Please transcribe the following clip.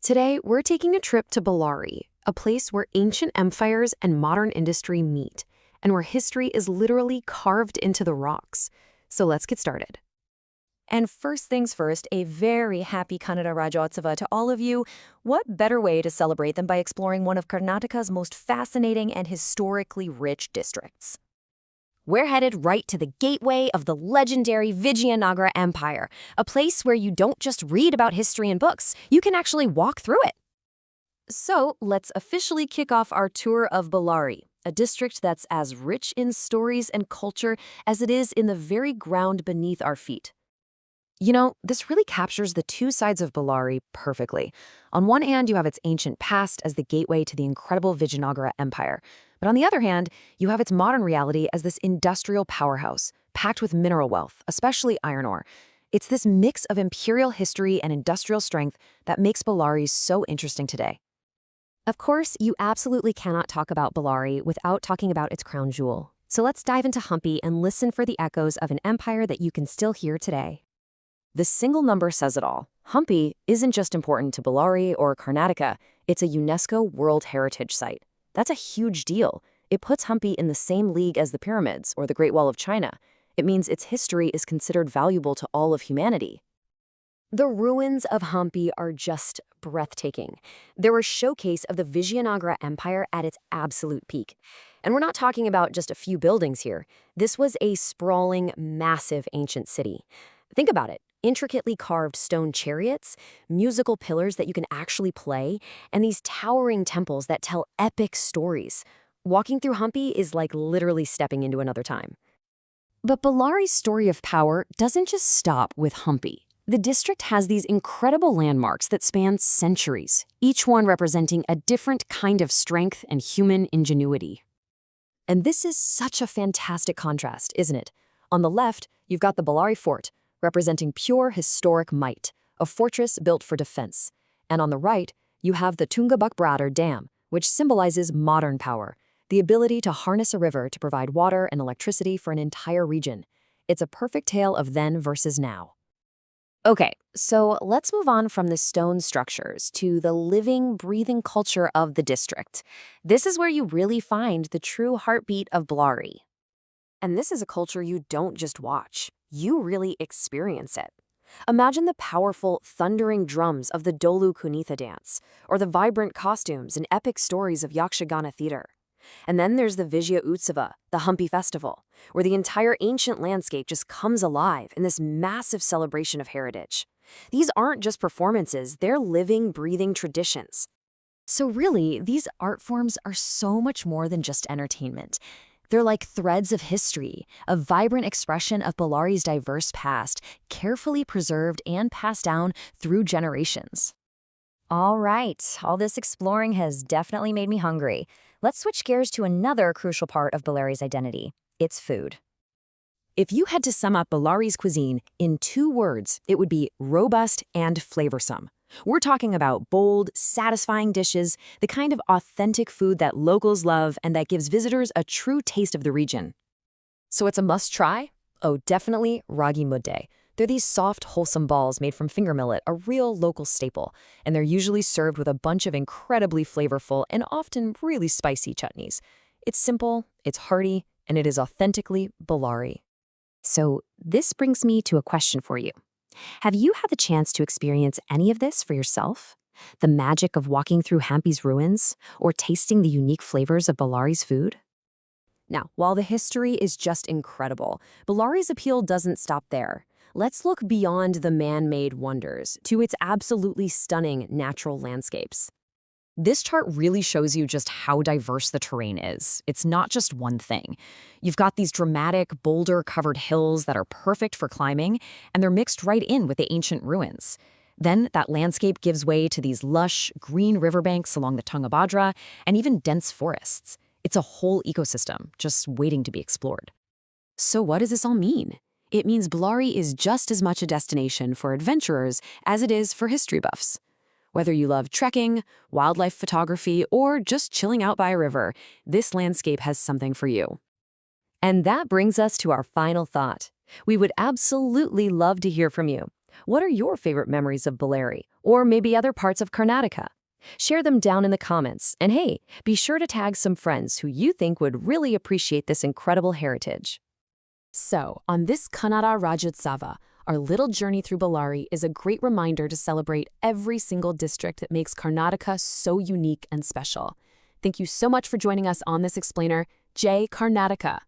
Today, we're taking a trip to Bellari, a place where ancient empires and modern industry meet, and where history is literally carved into the rocks. So let's get started. And first things first, a very happy Kannada Rajyotsava to all of you. What better way to celebrate than by exploring one of Karnataka's most fascinating and historically rich districts? We're headed right to the gateway of the legendary Vijayanagara Empire, a place where you don't just read about history in books, you can actually walk through it. So let's officially kick off our tour of Bellari, a district that's as rich in stories and culture as it is in the very ground beneath our feet. You know, this really captures the two sides of Bellari perfectly. On one hand, you have its ancient past as the gateway to the incredible Vijayanagara Empire. But on the other hand, you have its modern reality as this industrial powerhouse, packed with mineral wealth, especially iron ore. It's this mix of imperial history and industrial strength that makes Bellari so interesting today. Of course, you absolutely cannot talk about Bellari without talking about its crown jewel. So let's dive into Hampi and listen for the echoes of an empire that you can still hear today. The single number says it all. Hampi isn't just important to Bellari or Karnataka, it's a UNESCO World Heritage Site. That's a huge deal. It puts Hampi in the same league as the pyramids or the Great Wall of China. It means its history is considered valuable to all of humanity. The ruins of Hampi are just breathtaking. They're a showcase of the Vijayanagara Empire at its absolute peak. And we're not talking about just a few buildings here. This was a sprawling, massive ancient city. Think about it. Intricately carved stone chariots, musical pillars that you can actually play, and these towering temples that tell epic stories. Walking through Hampi is like literally stepping into another time. But Bellari's story of power doesn't just stop with Hampi. The district has these incredible landmarks that span centuries, each one representing a different kind of strength and human ingenuity. And this is such a fantastic contrast, isn't it? On the left, you've got the Bellari Fort, representing pure historic might, a fortress built for defense. And on the right, you have the Tungabhadra Dam, which symbolizes modern power, the ability to harness a river to provide water and electricity for an entire region. It's a perfect tale of then versus now. Okay, so let's move on from the stone structures to the living, breathing culture of the district. This is where you really find the true heartbeat of Bellari. And this is a culture you don't just watch. You really experience it. Imagine the powerful, thundering drums of the Dolu Kunitha dance, or the vibrant costumes and epic stories of Yakshagana theater. And then there's the Vijaya Utsava, the Hampi festival, where the entire ancient landscape just comes alive in this massive celebration of heritage. These aren't just performances, they're living, breathing traditions. So really, these art forms are so much more than just entertainment. They're like threads of history, a vibrant expression of Bellari's diverse past, carefully preserved and passed down through generations. All right, all this exploring has definitely made me hungry. Let's switch gears to another crucial part of Bellari's identity, its food. If you had to sum up Bellari's cuisine in 2 words, it would be robust and flavorsome. We're talking about bold, satisfying dishes, the kind of authentic food that locals love and that gives visitors a true taste of the region. So it's a must-try? Oh, definitely ragi mudde. They're these soft, wholesome balls made from finger millet, a real local staple, and they're usually served with a bunch of incredibly flavorful and often really spicy chutneys. It's simple, it's hearty, and it is authentically Bellari. So this brings me to a question for you. Have you had the chance to experience any of this for yourself? The magic of walking through Hampi's ruins, or tasting the unique flavors of Bellari's food? Now, while the history is just incredible, Bellari's appeal doesn't stop there. Let's look beyond the man-made wonders to its absolutely stunning natural landscapes. This chart really shows you just how diverse the terrain is. It's not just one thing. You've got these dramatic, boulder-covered hills that are perfect for climbing, and they're mixed right in with the ancient ruins. Then that landscape gives way to these lush, green riverbanks along the Tungabhadra, and even dense forests. It's a whole ecosystem, just waiting to be explored. So what does this all mean? It means Bellari is just as much a destination for adventurers as it is for history buffs. Whether you love trekking, wildlife photography, or just chilling out by a river, this landscape has something for you. And that brings us to our final thought. We would absolutely love to hear from you. What are your favorite memories of Bellary, or maybe other parts of Karnataka? Share them down in the comments, and hey, be sure to tag some friends who you think would really appreciate this incredible heritage. So, on this Kannada Rajyotsava, our little journey through Bellary is a great reminder to celebrate every single district that makes Karnataka so unique and special. Thank you so much for joining us on this explainer. Jai Karnataka!